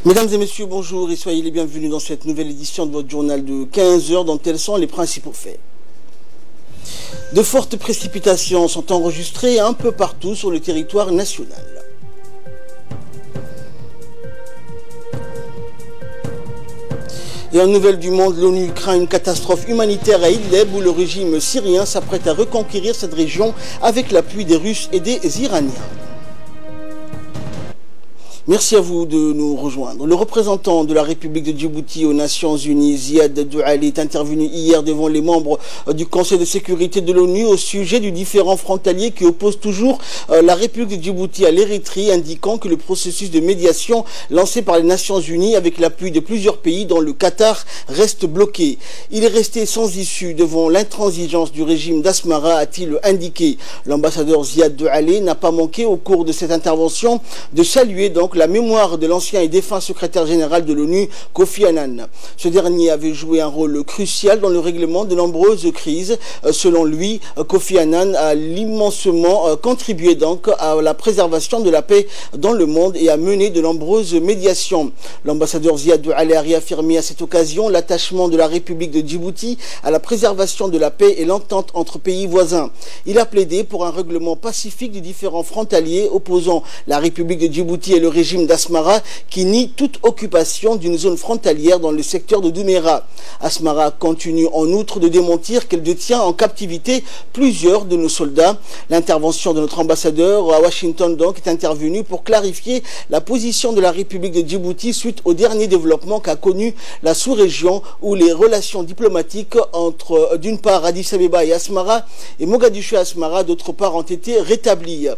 Mesdames et messieurs, bonjour et soyez les bienvenus dans cette nouvelle édition de votre journal de 15 heures dont tels sont les principaux faits. De fortes précipitations sont enregistrées un peu partout sur le territoire national. Et en nouvelle du monde, l'ONU craint une catastrophe humanitaire à Idlib où le régime syrien s'apprête à reconquérir cette région avec l'appui des Russes et des Iraniens. Merci à vous de nous rejoindre. Le représentant de la République de Djibouti aux Nations Unies, Ziad Douali, est intervenu hier devant les membres du Conseil de sécurité de l'ONU au sujet du différend frontalier qui oppose toujours la République de Djibouti à l'Érythrée, indiquant que le processus de médiation lancé par les Nations Unies avec l'appui de plusieurs pays dont le Qatar reste bloqué. Il est resté sans issue devant l'intransigeance du régime d'Asmara, a-t-il indiqué. L'ambassadeur Ziad Douali n'a pas manqué au cours de cette intervention de saluer donc la mémoire de l'ancien et défunt secrétaire général de l'ONU, Kofi Annan. Ce dernier avait joué un rôle crucial dans le règlement de nombreuses crises. Selon lui, Kofi Annan a immensement contribué donc à la préservation de la paix dans le monde et a mené de nombreuses médiations. L'ambassadeur Ziad Douali a réaffirmé à cette occasion l'attachement de la République de Djibouti à la préservation de la paix et l'entente entre pays voisins. Il a plaidé pour un règlement pacifique du différend frontalier opposant la République de Djibouti et le régime d'Asmara qui nie toute occupation d'une zone frontalière dans le secteur de Douméra. Asmara continue en outre de démentir qu'elle détient en captivité plusieurs de nos soldats. L'intervention de notre ambassadeur à Washington donc est intervenue pour clarifier la position de la République de Djibouti suite au dernier développement qu'a connu la sous-région où les relations diplomatiques entre d'une part Addis Abeba et Asmara et Mogadiscio et Asmara d'autre part ont été rétablies.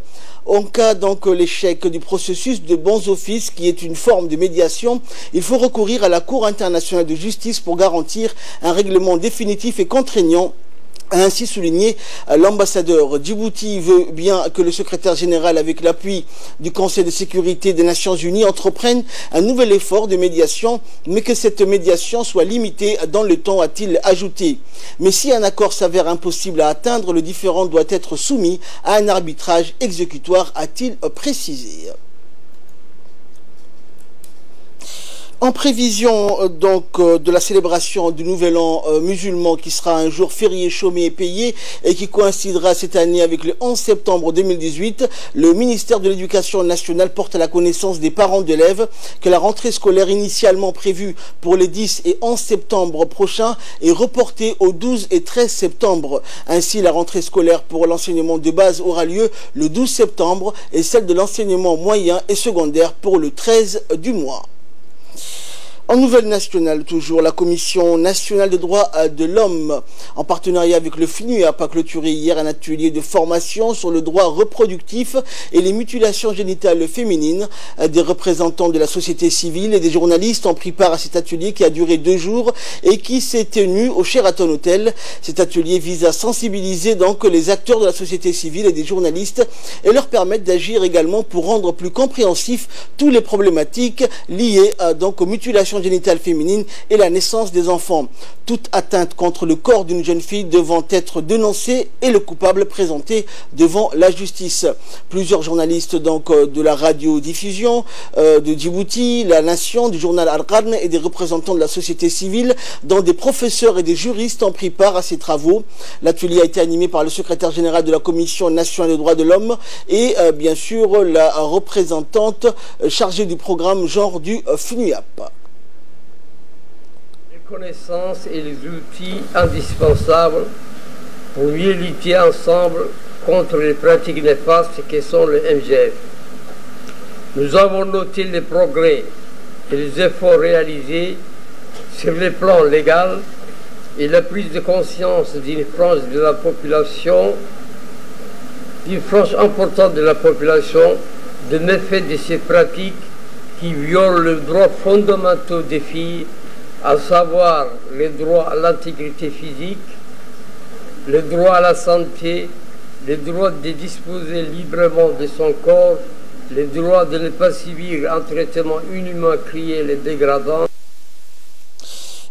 En cas donc l'échec du processus de bons offices qui est une forme de médiation, il faut recourir à la Cour internationale de justice pour garantir un règlement définitif et contraignant, a ainsi souligné l'ambassadeur. Djibouti veut bien que le secrétaire général, avec l'appui du Conseil de sécurité des Nations Unies, entreprenne un nouvel effort de médiation, mais que cette médiation soit limitée dans le temps, a-t-il ajouté. Mais si un accord s'avère impossible à atteindre, le différend doit être soumis à un arbitrage exécutoire, a-t-il précisé. En prévision donc de la célébration du Nouvel An musulman qui sera un jour férié, chômé et payé et qui coïncidera cette année avec le 11 septembre 2018, le ministère de l'Éducation nationale porte à la connaissance des parents d'élèves que la rentrée scolaire initialement prévue pour les 10 et 11 septembre prochains est reportée au 12 et 13 septembre. Ainsi, la rentrée scolaire pour l'enseignement de base aura lieu le 12 septembre et celle de l'enseignement moyen et secondaire pour le 13 du mois. En nouvelle nationale toujours, la Commission nationale des droits de l'homme, en partenariat avec le FNUAP, a clôturé hier un atelier de formation sur le droit reproductif et les mutilations génitales féminines. Des représentants de la société civile et des journalistes ont pris part à cet atelier qui a duré 2 jours et qui s'est tenu au Sheraton Hotel. Cet atelier vise à sensibiliser donc les acteurs de la société civile et des journalistes et leur permettre d'agir également pour rendre plus compréhensifs toutes les problématiques liées donc aux mutilations génitale féminine et la naissance des enfants. Toute atteinte contre le corps d'une jeune fille devant être dénoncée et le coupable présenté devant la justice. Plusieurs journalistes donc de la radiodiffusion de Djibouti, La Nation, du journal Al-Qarn et des représentants de la société civile, dont des professeurs et des juristes ont pris part à ces travaux. L'atelier a été animé par le secrétaire général de la Commission nationale des droits de l'homme et bien sûr la représentante chargée du programme genre du FNUAP. Connaissances et les outils indispensables pour mieux lutter ensemble contre les pratiques néfastes que sont le MGF. Nous avons noté les progrès et les efforts réalisés sur le plan légal et la prise de conscience d'une frange de la population, d'une frange importante de la population, de méfaits de ces pratiques qui violent les droits fondamentaux des filles, à savoir le droit à l'intégrité physique, le droit à la santé, le droit de disposer librement de son corps, le droit de ne pas subir un traitement inhumain, cruel et dégradant.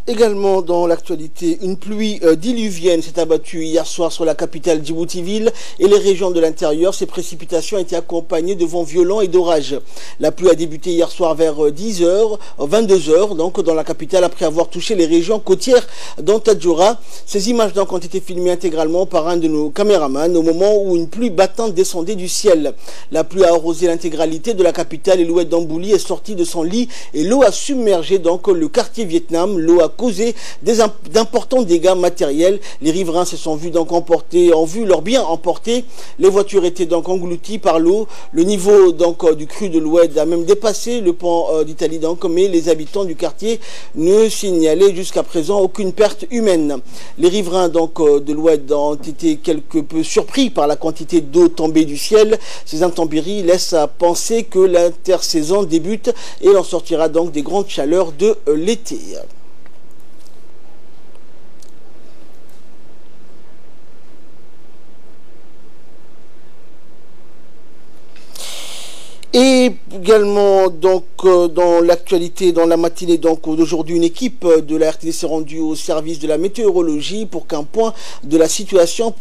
Également dans l'actualité, une pluie diluvienne s'est abattue hier soir sur la capitale Djibouti-Ville et les régions de l'intérieur. Ces précipitations ont été accompagnées de vents violents et d'orages. La pluie a débuté hier soir vers 22h, donc dans la capitale, après avoir touché les régions côtières d'Antadjoura. Ces images donc ont été filmées intégralement par un de nos caméramans au moment où une pluie battante descendait du ciel. La pluie a arrosé l'intégralité de la capitale et l'ouest d'Ambouli est sortie de son lit et l'eau a submergé donc le quartier Vietnam. L'eau a causé d'importants dégâts matériels. Les riverains se sont vus donc emporter, ont vu leurs biens emportés. Les voitures étaient donc englouties par l'eau. Le niveau donc du cru de l'Oued a même dépassé le pont d'Italie donc, mais les habitants du quartier ne signalaient jusqu'à présent aucune perte humaine. Les riverains donc de l'Oued ont été quelque peu surpris par la quantité d'eau tombée du ciel. Ces intempéries laissent à penser que l'intersaison débute et l'on sortira donc des grandes chaleurs de l'été. Et également donc dans l'actualité, dans la matinée donc d'aujourd'hui, une équipe de la RTD s'est rendue au service de la météorologie pour qu'un point de la situation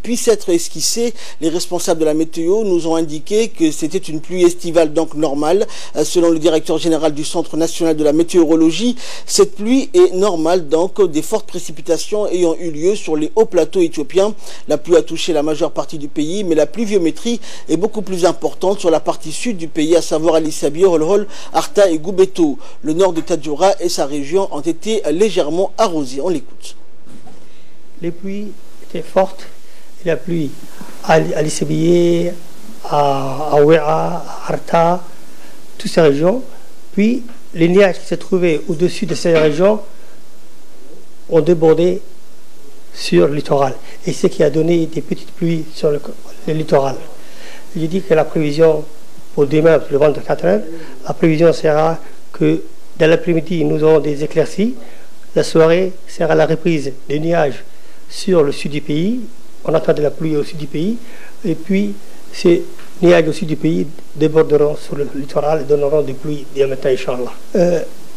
puisse être esquissé. Les responsables de la météo nous ont indiqué que c'était une pluie estivale donc normale. Selon le directeur général du Centre national de la météorologie, cette pluie est normale donc, des fortes précipitations ayant eu lieu sur les hauts plateaux éthiopiens. La pluie a touché la majeure partie du pays, mais la pluviométrie est beaucoup plus importante sur la partie sud du pays, à savoir Ali Sabir, Holhol, Arta et Goubeto. Le nord de Tadjoura et sa région ont été légèrement arrosés. On l'écoute. Les pluies étaient fortes. La pluie à Ali Sabir, à Wea, à Arta, toutes ces régions. Puis les nuages qui se trouvaient au-dessus de ces régions ont débordé sur le littoral. Et ce qui a donné des petites pluies sur le littoral. J'ai dit que la prévision pour demain, le 24 heures, la prévision sera que dans l'après-midi, nous aurons des éclaircies. La soirée sera la reprise des nuages sur le sud du pays. On attend de la pluie au sud du pays. Et puis, ces nuages au sud du pays déborderont sur le littoral et donneront des pluies dès matin, Inch'Allah.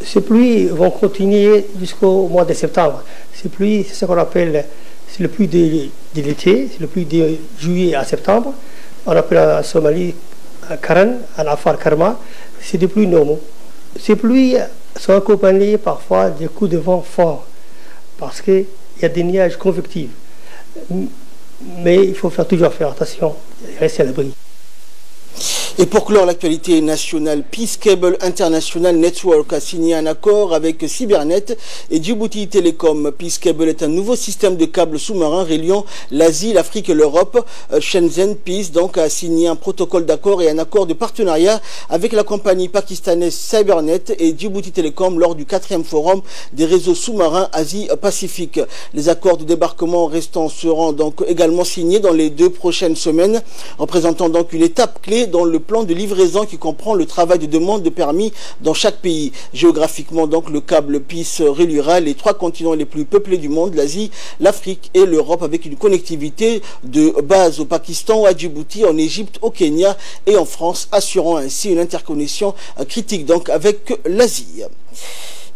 Ces pluies vont continuer jusqu'au mois de septembre. Ces pluies, c'est ce qu'on appelle, c'est le pluie de l'été, c'est le pluie de juillet à septembre. On appelle en Somalie Karan, en Afar Karma, c'est des pluies normaux. Ces pluies sont accompagnées parfois de coups de vent forts, parce qu'il y a des nuages convectifs. Mais il faut toujours faire attention, rester à l'abri. Et pour clore l'actualité nationale, Peace Cable International Network a signé un accord avec Cybernet et Djibouti Telecom. Peace Cable est un nouveau système de câbles sous-marins reliant l'Asie, l'Afrique et l'Europe. Shenzhen Peace donc a signé un protocole d'accord et un accord de partenariat avec la compagnie pakistanaise Cybernet et Djibouti Telecom lors du 4e forum des réseaux sous-marins Asie-Pacifique. Les accords de débarquement restants seront donc également signés dans les 2 prochaines semaines, représentant donc une étape clé dans le plan de livraison qui comprend le travail de demande de permis dans chaque pays. Géographiquement, donc, le câble Peace reliera les 3 continents les plus peuplés du monde, l'Asie, l'Afrique et l'Europe, avec une connectivité de base au Pakistan, à Djibouti, en Égypte, au Kenya et en France, assurant ainsi une interconnexion critique donc avec l'Asie.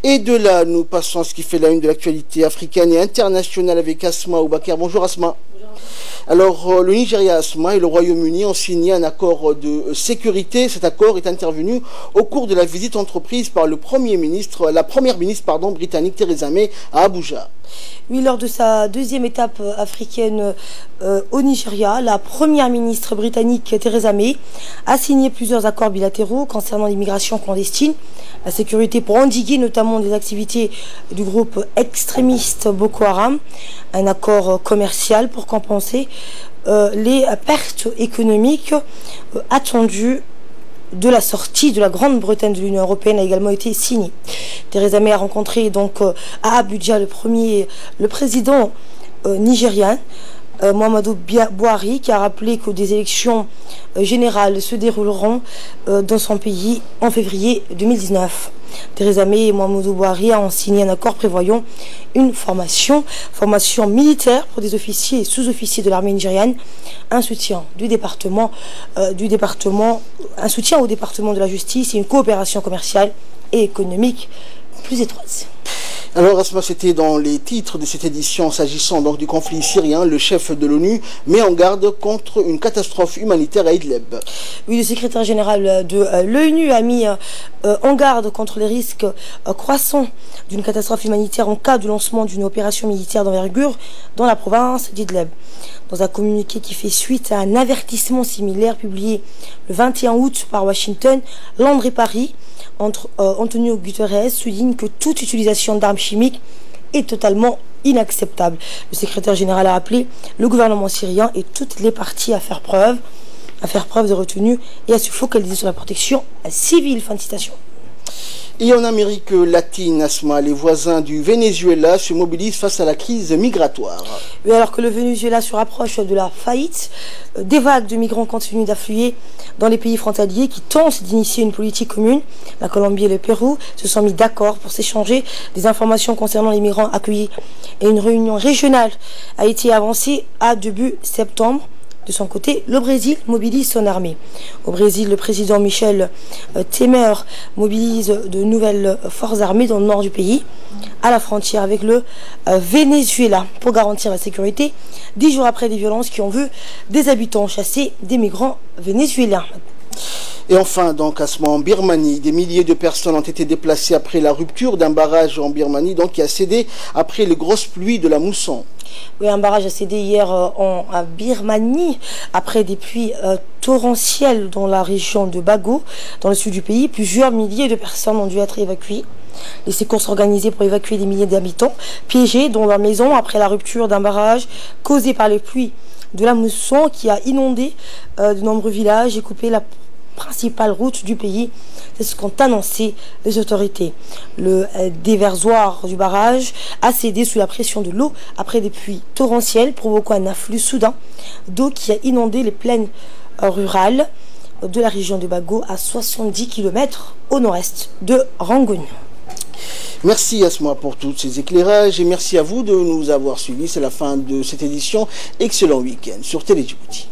Et de là, nous passons à ce qui fait la une de l'actualité africaine et internationale avec Asma Oubaker. Bonjour Asma. Alors, le Nigeria, Asma, et le Royaume-Uni ont signé un accord de sécurité. Cet accord est intervenu au cours de la visite entreprise par la première ministre britannique Theresa May à Abuja. Oui, lors de sa 2e étape africaine au Nigeria, la première ministre britannique Theresa May a signé plusieurs accords bilatéraux concernant l'immigration clandestine, la sécurité pour endiguer notamment les activités du groupe extrémiste Boko Haram, un accord commercial pour compenser les pertes économiques attendues de la sortie de la Grande-Bretagne de l'Union européenne a également été signée. Theresa May a rencontré donc à Abuja le président nigérien Muhammadu Buhari, qui a rappelé que des élections générales se dérouleront dans son pays en février 2019. Theresa May et Muhammadu Buhari ont signé un accord prévoyant une formation militaire pour des officiers et sous-officiers de l'armée nigériane, un soutien au département de la justice et une coopération commerciale et économique plus étroite. Alors Asma, c'était dans les titres de cette édition s'agissant donc du conflit syrien. Le chef de l'ONU met en garde contre une catastrophe humanitaire à Idlib. Oui, le secrétaire général de l'ONU a mis en garde contre les risques croissants d'une catastrophe humanitaire en cas de lancement d'une opération militaire d'envergure dans la province d'Idlib. Dans un communiqué qui fait suite à un avertissement similaire publié le 21 août par Washington, Landry Paris, Antonio Guterres souligne que toute utilisation d'armes chimiques est totalement inacceptable. Le secrétaire général a appelé le gouvernement syrien et toutes les parties à faire preuve de retenue et à se focaliser sur la protection civile. Fin de citation. Et en Amérique latine, Asma, les voisins du Venezuela se mobilisent face à la crise migratoire. Oui, alors que le Venezuela se rapproche de la faillite, des vagues de migrants continuent d'affluer dans les pays frontaliers qui tentent d'initier une politique commune. La Colombie et le Pérou se sont mis d'accord pour s'échanger des informations concernant les migrants accueillis. Et une réunion régionale a été avancée à début septembre. De son côté, le Brésil mobilise son armée. Au Brésil, le président Michel Temer mobilise de nouvelles forces armées dans le nord du pays, à la frontière avec le Venezuela, pour garantir la sécurité 10 jours après des violences qui ont vu des habitants chasser des migrants vénézuéliens. Et enfin, donc, Asma, en Birmanie, des milliers de personnes ont été déplacées après la rupture d'un barrage en Birmanie, donc qui a cédé après les grosses pluies de la mousson. Oui, un barrage a cédé hier en Birmanie après des pluies torrentielles dans la région de Bago, dans le sud du pays. Plusieurs milliers de personnes ont dû être évacuées. Les secours sont organisés pour évacuer des milliers d'habitants piégés dans leur maison après la rupture d'un barrage causé par les pluies de la mousson qui a inondé de nombreux villages et coupé la principale route du pays. C'est ce qu'ont annoncé les autorités. Le déversoir du barrage a cédé sous la pression de l'eau après des pluies torrentielles provoquant un afflux soudain d'eau qui a inondé les plaines rurales de la région de Bago à 70 km au nord-est de Rangoon. Merci Asma pour tous ces éclairages et merci à vous de nous avoir suivis. C'est la fin de cette édition. Excellent week-end sur Télé Djibouti.